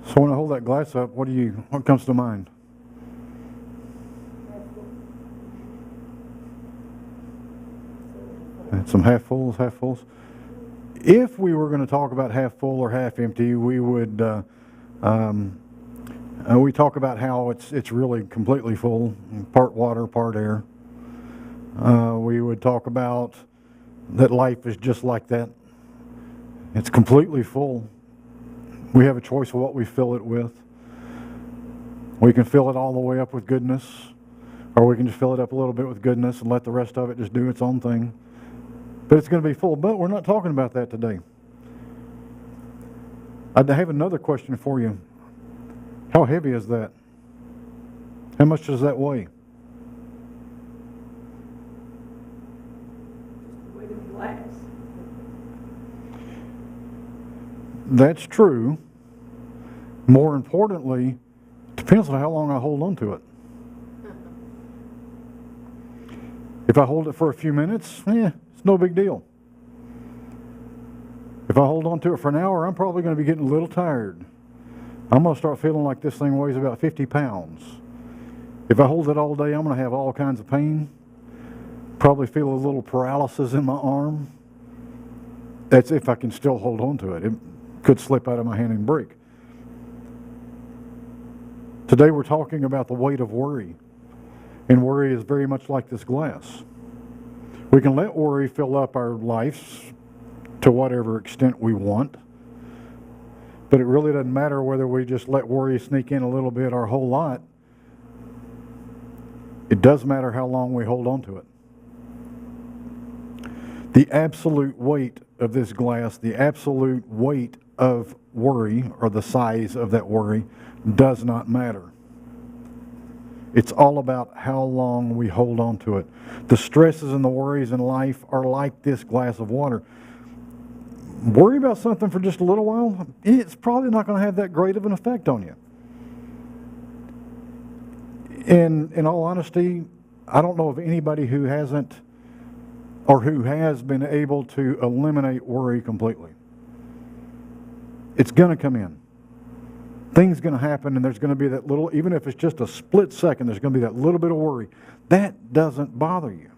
So when I hold that glass up, what comes to mind? Some half fulls, half fulls. If we were going to talk about half full or half empty, we would we talk about how it's really completely full, part water, part air. We would talk about that life is just like that. It's completely full. We have a choice of what we fill it with. We can fill it all the way up with goodness, or we can just fill it up a little bit with goodness and let the rest of it just do its own thing. But it's going to be full. But we're not talking about that today. I have another question for you. How heavy is that? How much does that weigh? The weight of glass. That's true. More importantly, depends on how long I hold on to it. If I hold it for a few minutes, it's no big deal. If I hold on to it for an hour, I'm probably going to be getting a little tired. I'm going to start feeling like this thing weighs about 50 pounds. If I hold it all day, I'm going to have all kinds of pain. Probably feel a little paralysis in my arm. That's if I can still hold on to it. It could slip out of my hand and break. Today we're talking about the weight of worry. And worry is very much like this glass. We can let worry fill up our lives to whatever extent we want. But it really doesn't matter whether we just let worry sneak in a little bit or a whole lot. It does matter how long we hold on to it. The absolute weight of this glass, the absolute weight of worry, or the size of that worry, does not matter. It's all about how long we hold on to it. The stresses and the worries in life are like this glass of water. Worry about something for just a little while, it's probably not going to have that great of an effect on you. And in all honesty, I don't know of anybody who hasn't or who has been able to eliminate worry completely. It's going to come in. Things going to happen, and there's going to be that little, even if it's just a split second, there's going to be that little bit of worry. That doesn't bother you.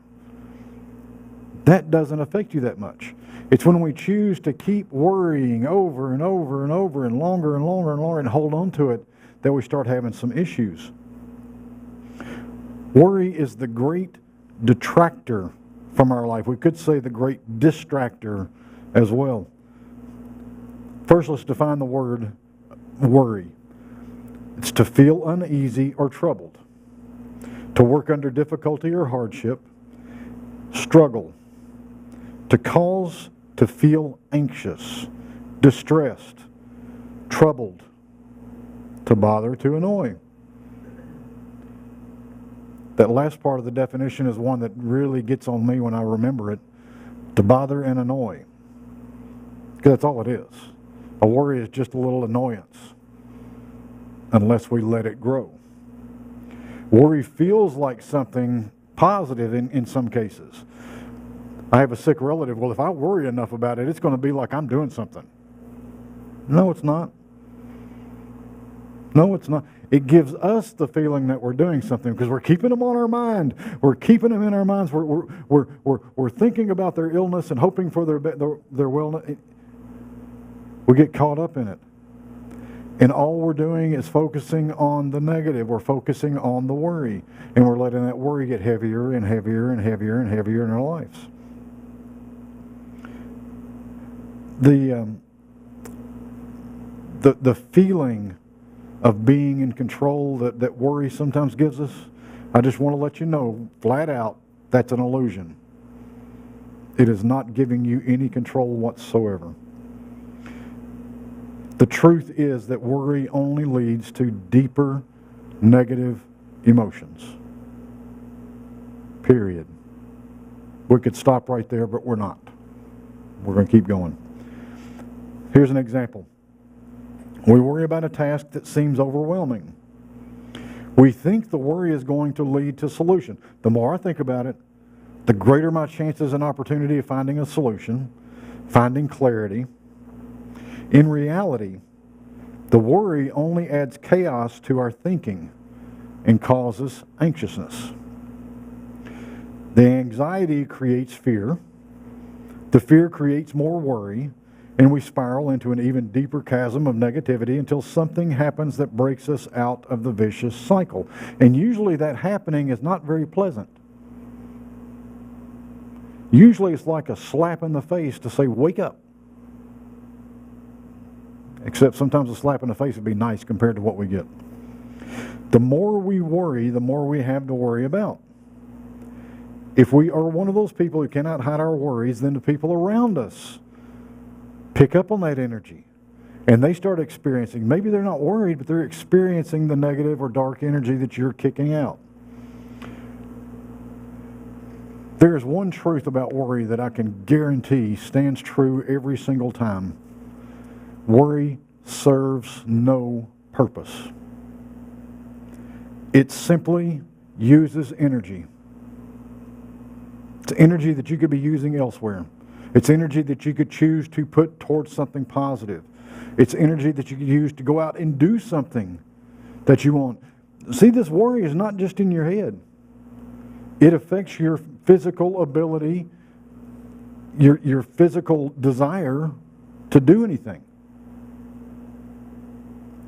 That doesn't affect you that much. It's when we choose to keep worrying over and over and over and longer and longer and longer and hold on to it that we start having some issues. Worry is the great detractor from our life. We could say the great distractor as well. First, let's define the word worry. It's to feel uneasy or troubled, to work under difficulty or hardship, struggle, to cause to feel anxious, distressed, troubled, to bother, to annoy. That last part of the definition is one that really gets on me when I remember it. To bother and annoy. Because that's all it is. A worry is just a little annoyance, unless we let it grow. Worry feels like something positive in some cases. I have a sick relative. Well, if I worry enough about it, it's going to be like I'm doing something. No, it's not. No, it's not. It gives us the feeling that we're doing something because we're keeping them on our mind. We're keeping them in our minds. We're thinking about their illness and hoping for their wellness. We get caught up in it. And all we're doing is focusing on the negative. We're focusing on the worry. And we're letting that worry get heavier and heavier and heavier and heavier in our lives. The feeling of being in control that worry sometimes gives us, I just want to let you know, flat out, that's an illusion. It is not giving you any control whatsoever. The truth is that worry only leads to deeper negative emotions. Period. We could stop right there, but we're not. We're going to keep going. Here's an example. We worry about a task that seems overwhelming. We think the worry is going to lead to solution. The more I think about it, the greater my chances and opportunity of finding a solution, finding clarity. In reality, The worry only adds chaos to our thinking and causes anxiousness. The anxiety creates fear. The fear creates more worry, and we spiral into an even deeper chasm of negativity until something happens that breaks us out of the vicious cycle. And usually that happening is not very pleasant. Usually it's like a slap in the face to say, wake up. Except sometimes a slap in the face would be nice compared to what we get. The more we worry, the more we have to worry about. If we are one of those people who cannot hide our worries, then the people around us pick up on that energy. And they start experiencing, maybe they're not worried, but they're experiencing the negative or dark energy that you're kicking out. There is one truth about worry that I can guarantee stands true every single time. Worry serves no purpose. It simply uses energy. It's energy that you could be using elsewhere. It's energy that you could choose to put towards something positive. It's energy that you could use to go out and do something that you want. See, this worry is not just in your head. It affects your physical ability, your physical desire to do anything.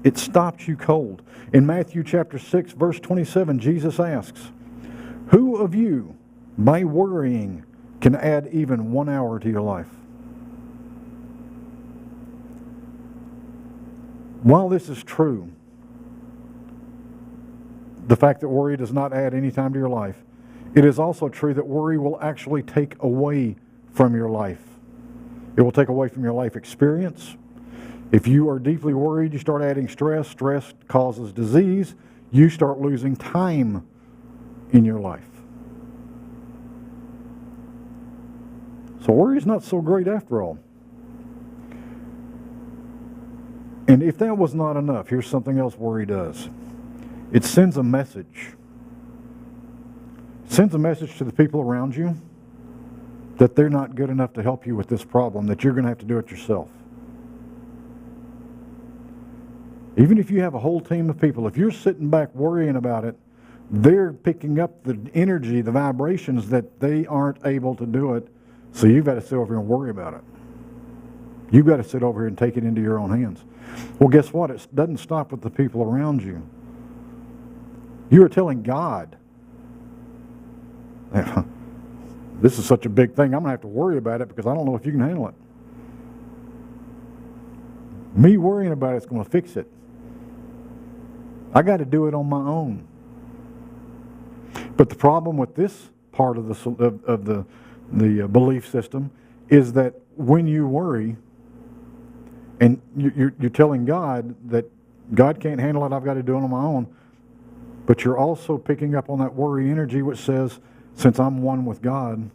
It stops you cold. In Matthew chapter 6, verse 27, Jesus asks, "Who of you, by worrying, can add even 1 hour to your life?" While this is true, the fact that worry does not add any time to your life, it is also true that worry will actually take away from your life. It will take away from your life experience. If you are deeply worried, you start adding stress. Stress causes disease. You start losing time in your life. So worry is not so great after all. And if that was not enough, here's something else worry does. It sends a message. It sends a message to the people around you that they're not good enough to help you with this problem, that you're going to have to do it yourself. Even if you have a whole team of people, if you're sitting back worrying about it, they're picking up the energy, the vibrations that they aren't able to do it. So you've got to sit over here and worry about it. You've got to sit over here and take it into your own hands. Well, guess what? It doesn't stop with the people around you. You are telling God, this is such a big thing, I'm going to have to worry about it because I don't know if you can handle it. Me worrying about it's going to fix it. I got to do it on my own. But the problem with this part of the belief system is that when you worry, and you're telling God that God can't handle it, I've got to do it on my own, but you're also picking up on that worry energy which says, since I'm one with God,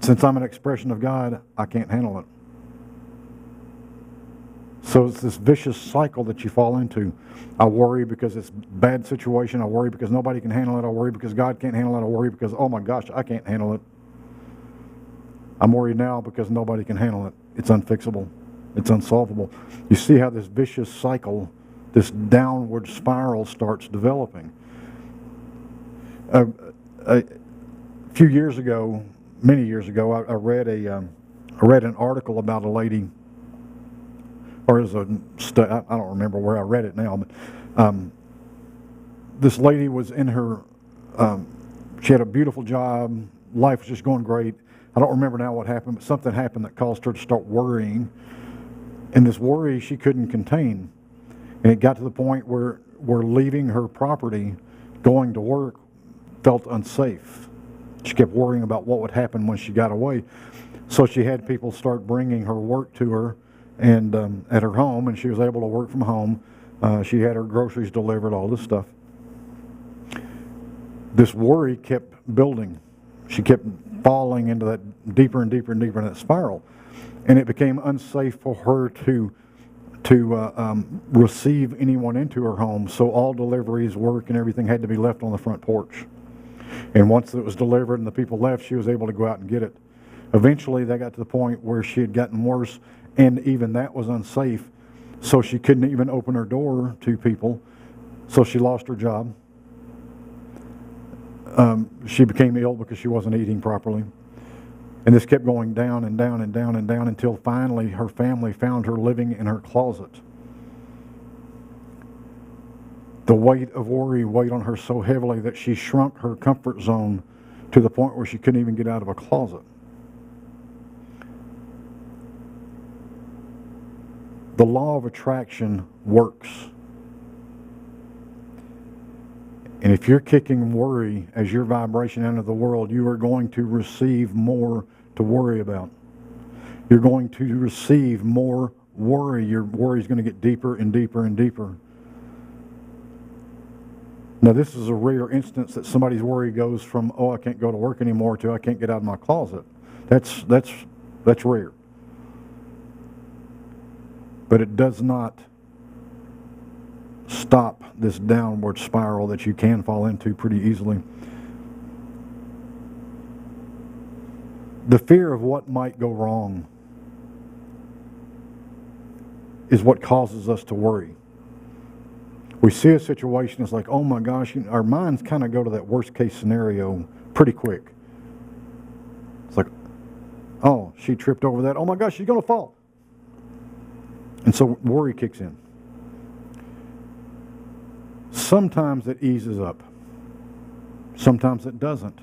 since I'm an expression of God, I can't handle it. So it's this vicious cycle that you fall into. I worry because it's a bad situation. I worry because nobody can handle it. I worry because God can't handle it. I worry because, oh my gosh, I can't handle it. I'm worried now because nobody can handle it. It's unfixable. It's unsolvable. You see how this vicious cycle, this downward spiral starts developing. A few years ago, many years ago, I read an article about a lady, or as a I don't remember where I read it now, but this lady was in her, she had a beautiful job, life was just going great. I don't remember now what happened, but something happened that caused her to start worrying, and this worry she couldn't contain, and it got to the point where leaving her property, going to work, felt unsafe. She kept worrying about what would happen when she got away, so she had people start bringing her work to her, and at her home, and she was able to work from home. She had her groceries delivered, all this stuff. This worry kept building. She kept falling into that deeper and deeper and deeper in that spiral, and it became unsafe for her to receive anyone into her home. So all deliveries, work, and everything had to be left on the front porch. And once it was delivered and the people left, she was able to go out and get it. Eventually, they got to the point where she had gotten worse, and even that was unsafe. So she couldn't even open her door to people. So she lost her job. She became ill because she wasn't eating properly. And this kept going down and down and down and down until finally her family found her living in her closet. The weight of worry weighed on her so heavily that she shrunk her comfort zone to the point where she couldn't even get out of a closet. The law of attraction works. And if you're kicking worry as your vibration into the world, you are going to receive more to worry about. You're going to receive more worry. Your worry is going to get deeper and deeper and deeper. Now, this is a rare instance that somebody's worry goes from, oh, I can't go to work anymore, to I can't get out of my closet. That's rare. But it does not stop this downward spiral that you can fall into pretty easily. The fear of what might go wrong is what causes us to worry. We see a situation, it's like, oh my gosh, our minds kind of go to that worst case scenario pretty quick. It's like, oh, she tripped over that. Oh my gosh, she's going to fall. And so worry kicks in. Sometimes it eases up. Sometimes it doesn't.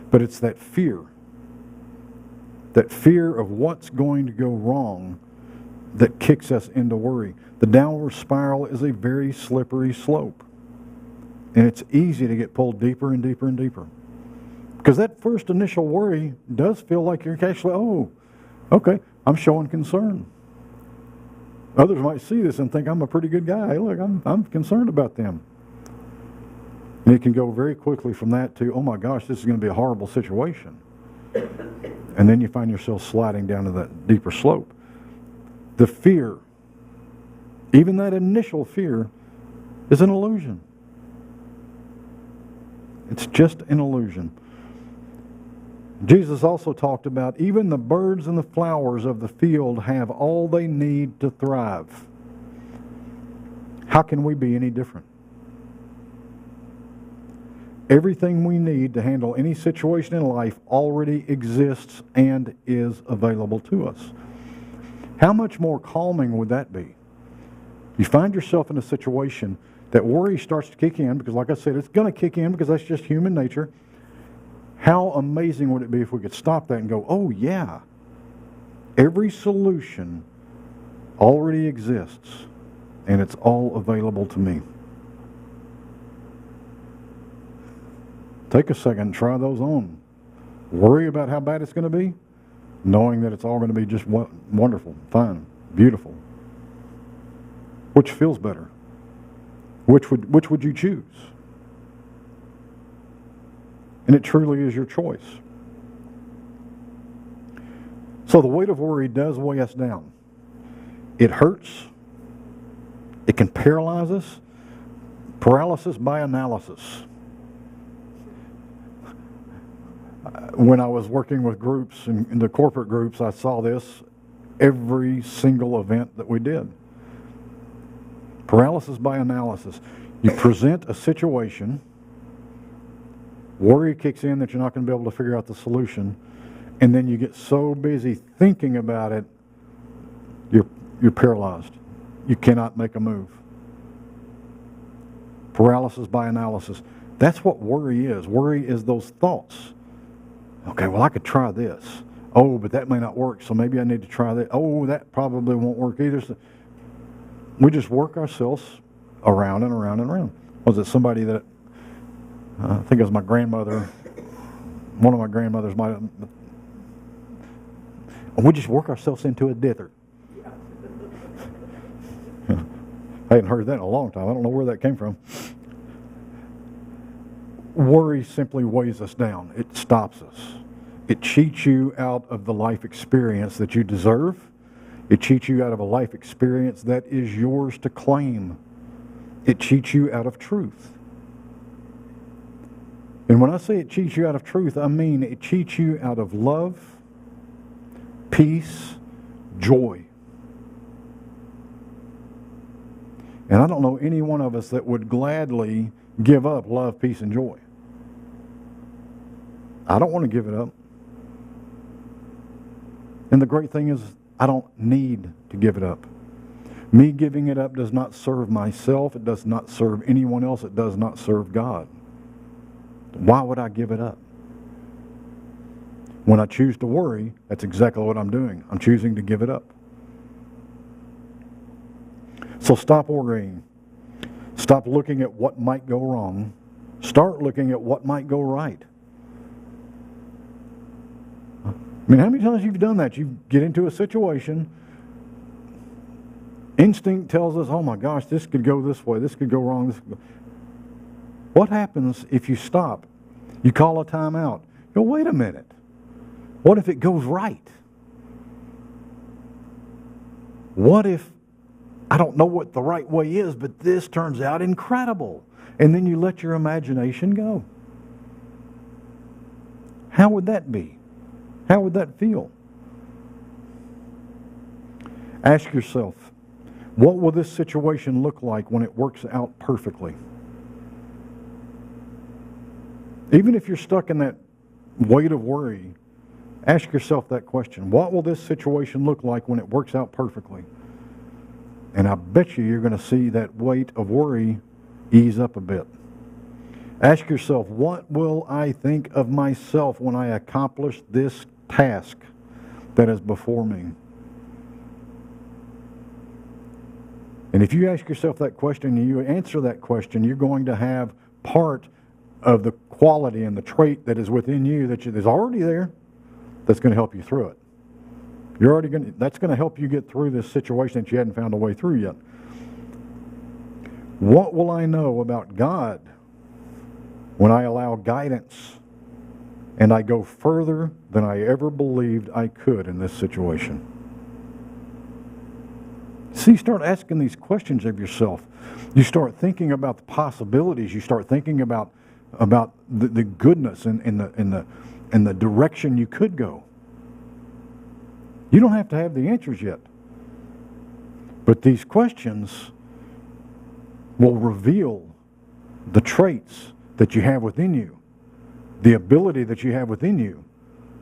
But it's that fear of what's going to go wrong that kicks us into worry. The downward spiral is a very slippery slope. And it's easy to get pulled deeper and deeper and deeper. Because that first initial worry does feel like you're actually, oh, okay, I'm showing concern. Others might see this and think I'm a pretty good guy. Look, I'm concerned about them. And it can go very quickly from that to, oh my gosh, this is going to be a horrible situation. And then you find yourself sliding down to that deeper slope. The fear, even that initial fear, is an illusion. It's just an illusion. Jesus also talked about even the birds and the flowers of the field have all they need to thrive. How can we be any different? Everything we need to handle any situation in life already exists and is available to us. How much more calming would that be? You find yourself in a situation that worry starts to kick in, because like I said, it's going to kick in because that's just human nature. How amazing would it be if we could stop that and go, oh yeah, every solution already exists and it's all available to me. Take a second and try those on. Worry about how bad it's going to be, knowing that it's all going to be just wonderful, fine, beautiful. Which feels better? Which would you choose? And it truly is your choice. So the weight of worry does weigh us down. It hurts. It can paralyze us. Paralysis by analysis. When I was working with groups, in the corporate groups, I saw this every single event that we did. Paralysis by analysis. You present a situation, worry kicks in that you're not going to be able to figure out the solution, and then you get so busy thinking about it, you're paralyzed. You cannot make a move. Paralysis by analysis. That's what worry is. Worry is those thoughts. Okay, well, I could try this. Oh, but that may not work, so maybe I need to try that. Oh, that probably won't work either. So we just work ourselves around and around and around. Was it somebody that, I think it was my grandmother, one of my grandmothers might have, we just work ourselves into a dither. I hadn't heard that in a long time. I don't know where that came from. Worry simply weighs us down. It stops us. It cheats you out of the life experience that you deserve. It cheats you out of a life experience that is yours to claim. It cheats you out of truth. And when I say it cheats you out of truth, I mean it cheats you out of love, peace, joy. And I don't know any one of us that would gladly give up love, peace, and joy. I don't want to give it up. And the great thing is, I don't need to give it up. Me giving it up does not serve myself. It does not serve anyone else. It does not serve God. Why would I give it up? When I choose to worry, that's exactly what I'm doing. I'm choosing to give it up. So stop worrying. Stop looking at what might go wrong. Start looking at what might go right. I mean, how many times you've done that? You get into a situation, instinct tells us, oh my gosh, this could go this way, this could go wrong. What happens if you stop? You call a timeout. You go, wait a minute. What if it goes right? What if I don't know what the right way is, but this turns out incredible? And then you let your imagination go. How would that be? How would that feel? Ask yourself, what will this situation look like when it works out perfectly? Even if you're stuck in that weight of worry, ask yourself that question. What will this situation look like when it works out perfectly? And I bet you're going to see that weight of worry ease up a bit. Ask yourself, what will I think of myself when I accomplish this task that is before me? And if you ask yourself that question and you answer that question, you're going to have part of the quality and the trait that is within you that is already there that's going to help you through it. That's going to help you get through this situation that you hadn't found a way through yet. What will I know about God when I allow guidance and I go further than I ever believed I could in this situation? See, start asking these questions of yourself. You start thinking about the possibilities. You start thinking about the goodness and the direction you could go. You don't have to have the answers yet. But these questions will reveal the traits that you have within you, the ability that you have within you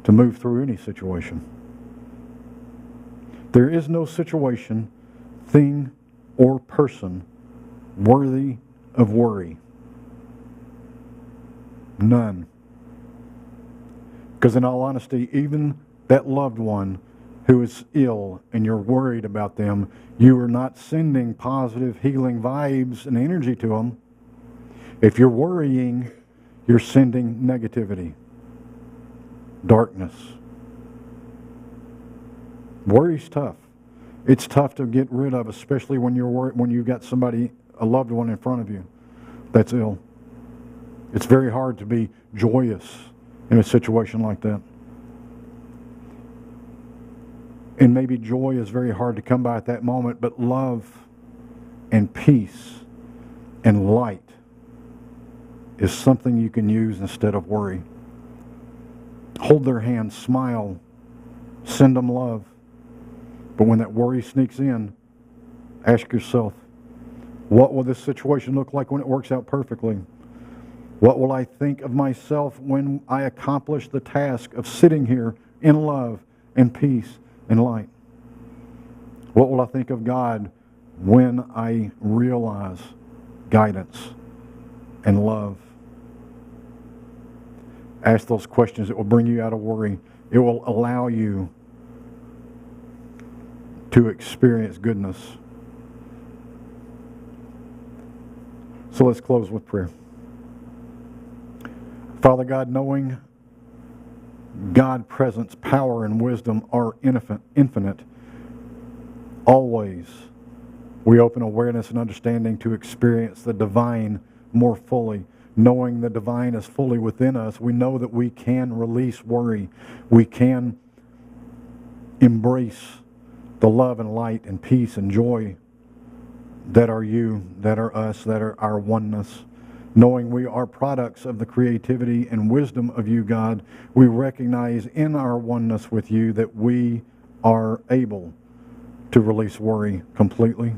to move through any situation. There is no situation, thing, or person worthy of worry. None. Because in all honesty, even that loved one who is ill and you're worried about them, you are not sending positive healing vibes and energy to them. If you're worrying, you're sending negativity, darkness. Worry's tough. It's tough to get rid of, especially when you've got somebody, a loved one in front of you that's ill. It's very hard to be joyous in a situation like that. And maybe joy is very hard to come by at that moment, but love and peace and light is something you can use instead of worry. Hold their hand, smile, send them love. But when that worry sneaks in, ask yourself, what will this situation look like when it works out perfectly? What will I think of myself when I accomplish the task of sitting here in love and peace and light? What will I think of God when I realize guidance and love? Ask those questions. It will bring you out of worry. It will allow you to experience goodness. So let's close with prayer. Father God, knowing God's presence, power, and wisdom are infinite, always we open awareness and understanding to experience the divine more fully. Knowing the divine is fully within us, we know that we can release worry. We can embrace the love and light and peace and joy that are you, that are us, that are our oneness. Knowing we are products of the creativity and wisdom of you, God, we recognize in our oneness with you that we are able to release worry completely.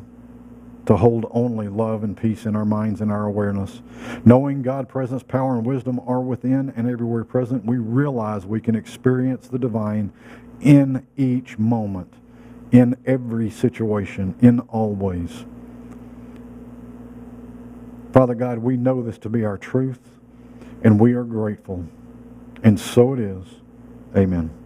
to hold only love and peace in our minds and our awareness. Knowing God's presence, power, and wisdom are within and everywhere present, we realize we can experience the divine in each moment, in every situation, in all ways. Father God, we know this to be our truth, and we are grateful. And so it is. Amen.